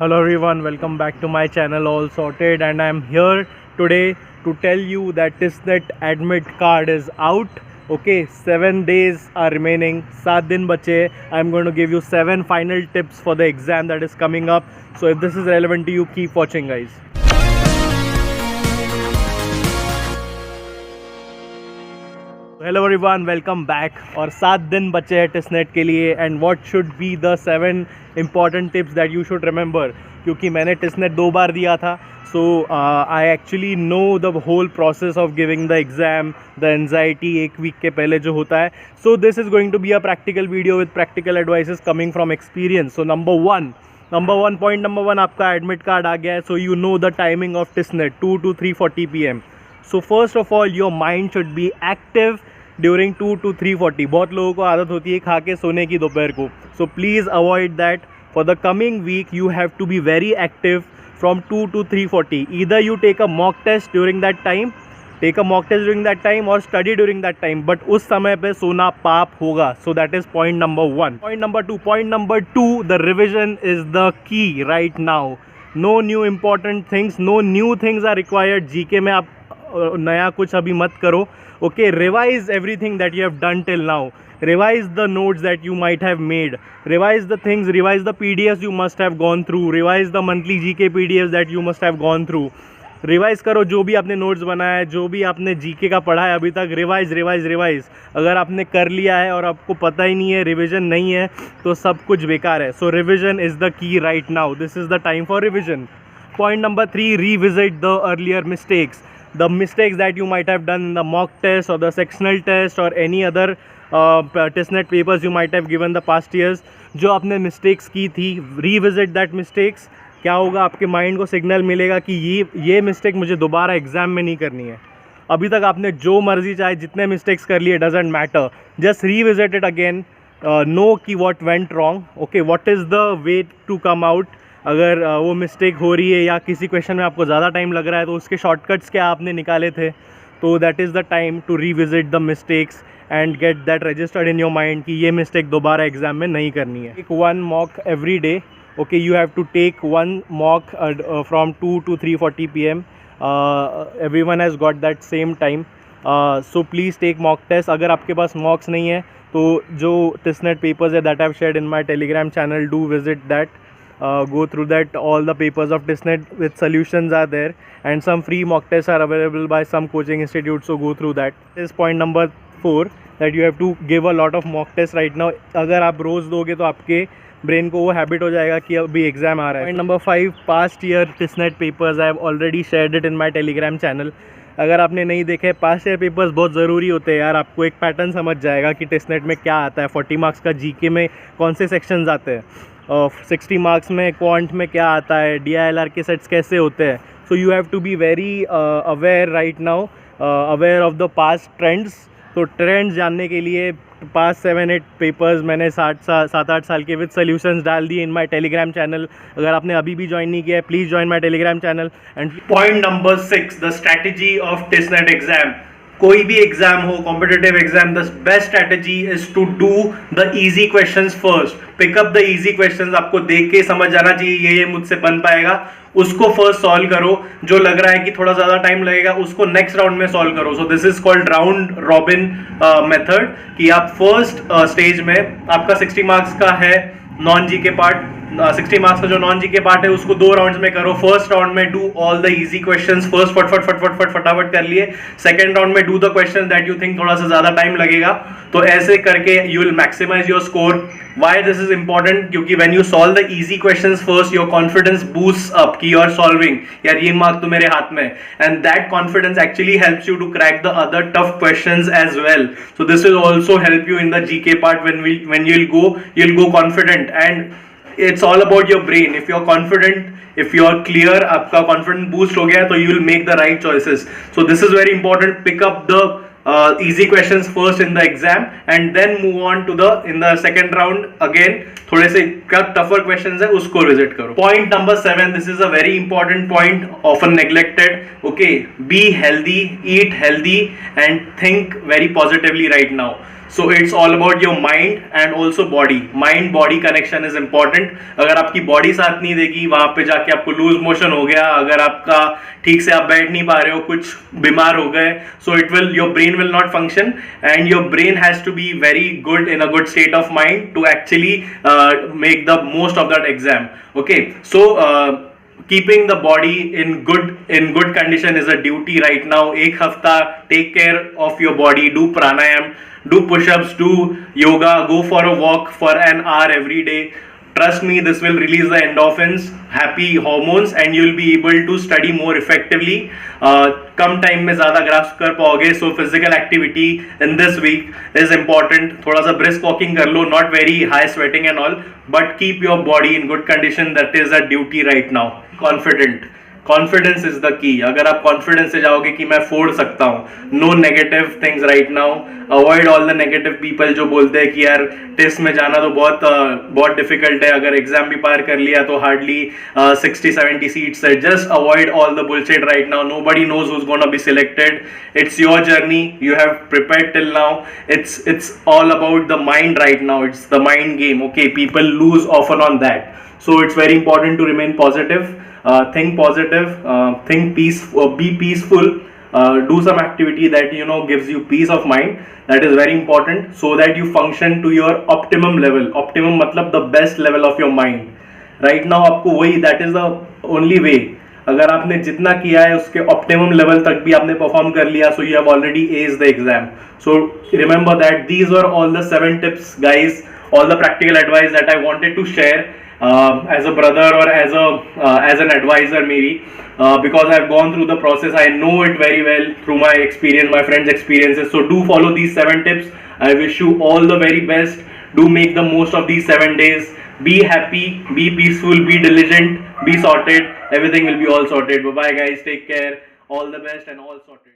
Hello everyone, welcome back to my channel All Sorted, and I am here today to tell you that TISNET admit card is out. Okay, 7 days are remaining, 7 दिन बचे. I am going to give you 7 final tips for the exam that is coming up. So if this is relevant to you, keep watching guys. Hello everyone, welcome back. और 7 दिन बचे हैं TISSNET के लिए. And what should be the 7 important tips that you should remember, क्योंकि मैंने TISSNET 2 बार दिया था. So I actually know the whole process of giving the exam, the anxiety एक वीक के पहले जो होता है. So this is going to be a practical video with practical advices coming from experience. So point number one, आपका admit card आ गया है. So you know the timing of टिस्नेट 2 to 3:40 PM. So first of all your mind should be active during 2 to 3:40. बहुत लोगों को आदत होती है खा के सोने की दोपहर को. So please avoid that. For the coming week you have to be very active from 2 to 3:40. Either you take a mock test during that time, और study during that time, but उस समय पे सोना पाप होगा. So that is point number 1. Point number two, the revision is the key right now. No new important things, no new things are required. GK में आप नया कुछ अभी मत करो. Okay, revise everything that you have done till now. Revise the notes that you might have made. Revise the things, revise the PDFs you must have gone through. Revise the monthly GK PDFs that you must have gone through. Revise करो जो भी आपने notes बनाया है, जो भी आपने GK का पढ़ा है अभी तक. रिवाइज़. अगर आपने कर लिया है और आपको पता ही नहीं है, रिविजन नहीं है, तो सब कुछ बेकार है. So revision is the key right now. This is the time for revision. Point number 3, revisit the earlier mistakes. The mistakes that you might have done in the mock test or the sectional test or any other TISNET papers you might have given the past years. जो आपने mistakes की थी, revisit that mistakes. क्या होगा, आपके mind को signal मिलेगा कि ये मिस्टेक मुझे दोबारा एग्ज़ाम में नहीं करनी है. अभी तक आपने जो मर्जी चाहे जितने मिस्टेक्स कर लिए, doesn't matter. Just revisit it again. Know कि what went wrong. Okay, what is the way to come out. अगर वो मिस्टेक हो रही है या किसी क्वेश्चन में आपको ज़्यादा टाइम लग रहा है, तो उसके शॉर्टकट्स क्या आपने निकाले थे. तो that is the time to revisit the mistakes and get that registered in your mind कि ये मिस्टेक दोबारा एग्जाम में नहीं करनी है. Take 1 mock every day. Okay, you have to take 1 mock from 2 to 3:40 PM. Everyone has got that same time. So please take mock test. अगर आपके पास मॉक्स नहीं है तो जो टिस्नेट पेपर्स है that I have shared in my Telegram channel, do visit that. Go through that. All the papers of TISNET with solutions are there, and some free mock tests are available by some coaching institutes, so go through that. This is point number 4, that you have to give a lot of mock tests right now. अगर आप रोज़ दोगे तो आपके brain को वो habit हो जाएगा कि अभी एग्जाम आ रहा है. Point number 5, past year TISNET papers I have already shared it in my Telegram channel. अगर आपने नहीं देखे, पास्ट ईयर पेपर्स बहुत ज़रूरी होते हैं यार. आपको एक पैटर्न समझ जाएगा कि TISNET में क्या आता है. 40 मार्क्स का जीके में कौन से सेक्शंस आते हैं, 60 मार्क्स में क्वांट में क्या आता है, DILR के सेट्स कैसे होते हैं. So you have to be very aware right now, aware of the past trends. तो ट्रेंड्स जानने के लिए पास्ट 7-8 पेपर्स मैंने 7-8 साल के विद सोल्यूशंस डाल दिए इन माय टेलीग्राम चैनल. अगर आपने अभी भी ज्वाइन नहीं किया है, please join my Telegram channel. And point number 6, the strategy of TISSNET exam. कोई भी एग्जाम हो, competitive exam, the best strategy is to do the easy questions first. Pick up the easy questions. आपको देख के समझ जाना चाहिए ये मुझसे बन पाएगा, उसको फर्स्ट सॉल्व करो. जो लग रहा है कि थोड़ा ज्यादा टाइम लगेगा, उसको नेक्स्ट राउंड में सॉल्व करो. So this is called round robin method, कि आप फर्स्ट स्टेज में आपका 60 मार्क्स का है नॉन जी के पार्ट, 60 मार्क्स का जो नॉन जी के पार्ट है उसको 2 राउंड्स में करो. फर्स्ट राउंड में do all the easy questions first, फटाफट कर लिए. सेकंड राउंड में do the question that you think थोड़ा सा ज्यादा टाइम लगेगा. तो ऐसे करके you will maximise your score. Why this is important, क्योंकि when you solve the easy questions first, your confidence boost up कि यू आर सॉल्विंग, यार ये मार्क तो मेरे हाथ में. And that confidence actually helps you to crack the other tough questions as well. So this will also help you in the GK part. When you'll go confident, and it's all about your brain. If you're confident, if you're clear, आपका confidence boost हो गया तो you will make the right choices. So this is very important. Pick up the easy questions first in the exam and then move on to in the second round. Again थोड़े से क्या tougher questions है उसको visit करो. Point number 7, this is a very important point, often neglected. Okay, be healthy, eat healthy and think very positively right now. So it's all about your mind and also body. Mind body connection is important. अगर आपकी body साथ नहीं देगी, वहां पे जाके आपको loose motion हो गया, अगर आपका ठीक से आप बैठ नहीं पा रहे हो, कुछ बीमार हो गए, so it will, your brain will not function, and your brain has to be very good, in a good state of mind to actually make the most of that exam. Okay, so keeping the body in good condition is a duty right now. एक हफ्ता take care of your body, do pranayam, do push-ups, do yoga, go for a walk for an hour every day. Trust me, this will release the endorphins, happy hormones, and you'll be able to study more effectively. कम time में ज़्यादा grasp कर पाओगे. So physical activity in this week is important. थोड़ा सा brisk walking कर लो, not very high sweating and all, but keep your body in good condition. That is a duty right now. Confident, confidence is the key. अगर आप confidence से जाओगे कि मैं फोड़ सकता हूँ, no negative things right now. Avoid all the negative people जो बोलते हैं कि यार टेस्ट में जाना तो बहुत डिफिकल्ट है, अगर एग्जाम भी पार कर लिया तो हार्डली 60-70 सीट्स है. Just avoid all the bullshit right now. Nobody knows who's gonna be selected. It's your journey, you have prepared till now. It's all about the mind right now. It's the mind game. Okay, people lose often on that. So it's very important to remain positive. Think positive, think be peaceful, do some activity that gives you peace of mind. That is very important, so that you function to your optimum level. Optimum matlab the best level of your mind. Right now आपको वही, that is the only way. अगर आपने जितना किया है उसके optimum level तक भी आपने परफॉर्म कर लिया, so you have already aced the exam. So remember that these were all the 7 tips, guys, all the practical advice that I wanted to share. As a brother or as an advisor maybe, because I've gone through the process, I know it very well through my experience, my friends' experiences. So do follow these 7 tips. I wish you all the very best. Do make the most of these 7 days. Be happy, be peaceful, be diligent, be sorted. Everything will be all sorted. Bye bye guys, take care, all the best and all sorted.